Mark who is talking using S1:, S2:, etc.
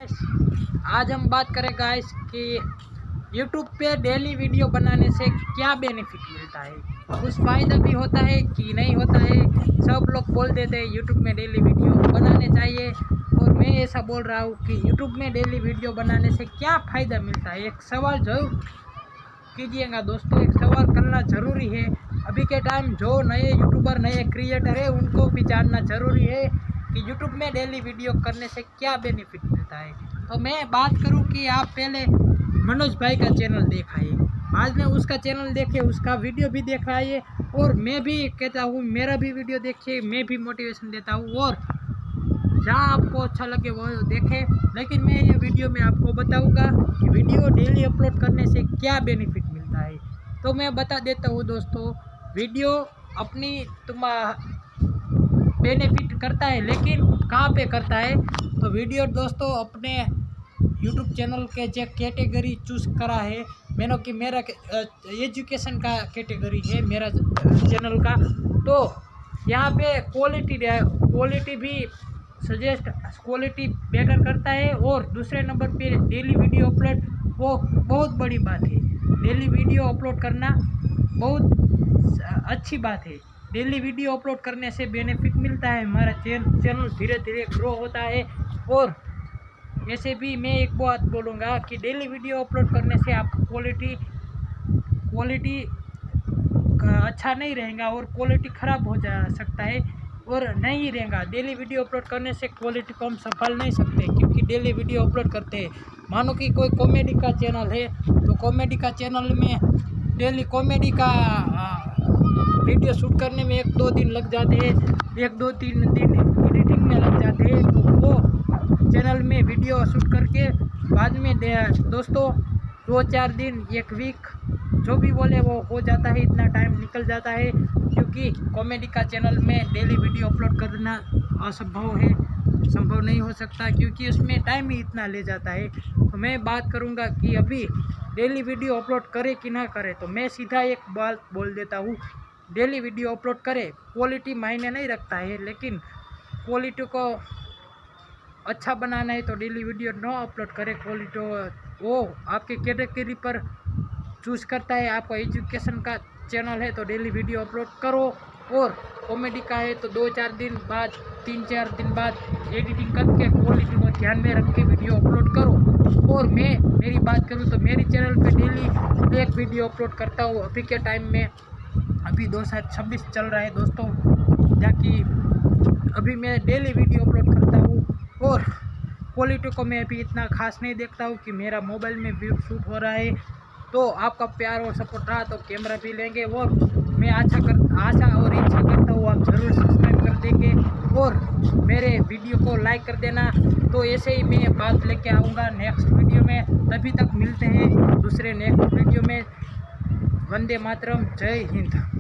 S1: Guys, आज हम बात करें गाइस कि यूट्यूब पे डेली वीडियो बनाने से क्या बेनिफिट मिलता है, कुछ फ़ायदा भी होता है कि नहीं होता है। सब लोग बोल देते हैं यूट्यूब में डेली वीडियो बनाने चाहिए और मैं ऐसा बोल रहा हूँ कि यूट्यूब में डेली वीडियो बनाने से क्या फ़ायदा मिलता है। एक सवाल ज़रूर कीजिएगा दोस्तों, एक सवाल करना ज़रूरी है। अभी के टाइम जो नए यूट्यूबर नए क्रिएटर है उनको भी जानना ज़रूरी है कि यूट्यूब में डेली वीडियो करने से क्या बेनिफिट मिलता है। तो मैं बात करूं कि आप पहले मनोज भाई का चैनल देखाइए, बाद में उसका चैनल देखिए, उसका वीडियो भी दिखाइए और मैं भी कहता हूँ मेरा भी वीडियो देखिए, मैं भी मोटिवेशन देता हूँ और जहाँ आपको अच्छा लगे वो देखें। लेकिन मैं ये वीडियो में आपको बताऊँगा कि वीडियो डेली अपलोड करने से क्या बेनिफिट मिलता है। तो मैं बता देता हूँ दोस्तों, वीडियो अपनी बेनिफिट करता है, लेकिन कहाँ पे करता है। तो वीडियो दोस्तों अपने यूट्यूब चैनल के जो कैटेगरी चूज़ करा है मैंने कि मेरा एजुकेशन का कैटेगरी है मेरा चैनल का, तो यहाँ पे क्वालिटी भी सजेस्ट क्वालिटी बेटर करता है। और दूसरे नंबर पे डेली वीडियो अपलोड, वो बहुत बड़ी बात है। डेली वीडियो अपलोड करना बहुत अच्छी बात है। डेली वीडियो अपलोड करने से बेनिफिट मिलता है, हमारा चैनल धीरे धीरे ग्रो होता है। और ऐसे भी मैं एक बात बोलूँगा कि डेली वीडियो अपलोड करने से आपका क्वालिटी अच्छा नहीं रहेगा और क्वालिटी ख़राब हो जा सकता है और नहीं रहेगा। डेली वीडियो अपलोड करने से क्वालिटी को हम संभाल नहीं सकते, क्योंकि डेली वीडियो अपलोड करते हैं। मानो कि कोई कॉमेडी का चैनल है तो कॉमेडी का चैनल में डेली कॉमेडी का वीडियो शूट करने में 1-2 दिन लग जाते हैं, 1-2-3 दिन एडिटिंग में लग जाते हैं। तो वो चैनल में वीडियो शूट करके बाद में दोस्तों 2-4 दिन 1 वीक जो भी बोले वो हो जाता है, इतना टाइम निकल जाता है। क्योंकि कॉमेडी का चैनल में डेली वीडियो अपलोड करना असंभव है, संभव नहीं हो सकता, क्योंकि उसमें टाइम ही इतना ले जाता है। तो मैं बात करूँगा कि अभी डेली वीडियो अपलोड करे कि ना करे, तो मैं सीधा एक बात बोल देता हूँ, डेली वीडियो अपलोड करे। क्वालिटी मायने नहीं रखता है, लेकिन क्वालिटी को अच्छा बनाना है तो डेली वीडियो न अपलोड करे। क्वालिटी वो आपके कैटेगरी पर चूज़ करता है। आपका एजुकेशन का चैनल है तो डेली वीडियो अपलोड करो, और कॉमेडी का है तो 2-4 दिन बाद 3-4 दिन बाद एडिटिंग करके क्वालिटी को ध्यान में रख के वीडियो अपलोड करो। और मैं मेरी बात करूँ तो मेरी चैनल पे डेली एक वीडियो अपलोड करता हूँ। अभी के टाइम में अभी 2026 चल रहा है दोस्तों, जाकि अभी मैं डेली वीडियो अपलोड करता हूँ। और क्वालिटी को मैं अभी इतना खास नहीं देखता हूँ कि मेरा मोबाइल में व्यू शूट हो रहा है। तो आपका प्यार और सपोर्ट रहा तो कैमरा भी लेंगे, और मैं आशा और इच्छा करता हूँ आप ज़रूर सब्सक्राइब कर देंगे और मेरे वीडियो को लाइक कर देना। तो ऐसे ही मैं बात लेके आऊँगा नेक्स्ट वीडियो में। तभी तक मिलते हैं दूसरे नेक्स्ट वीडियो में। वंदे मातरम, जय हिंद।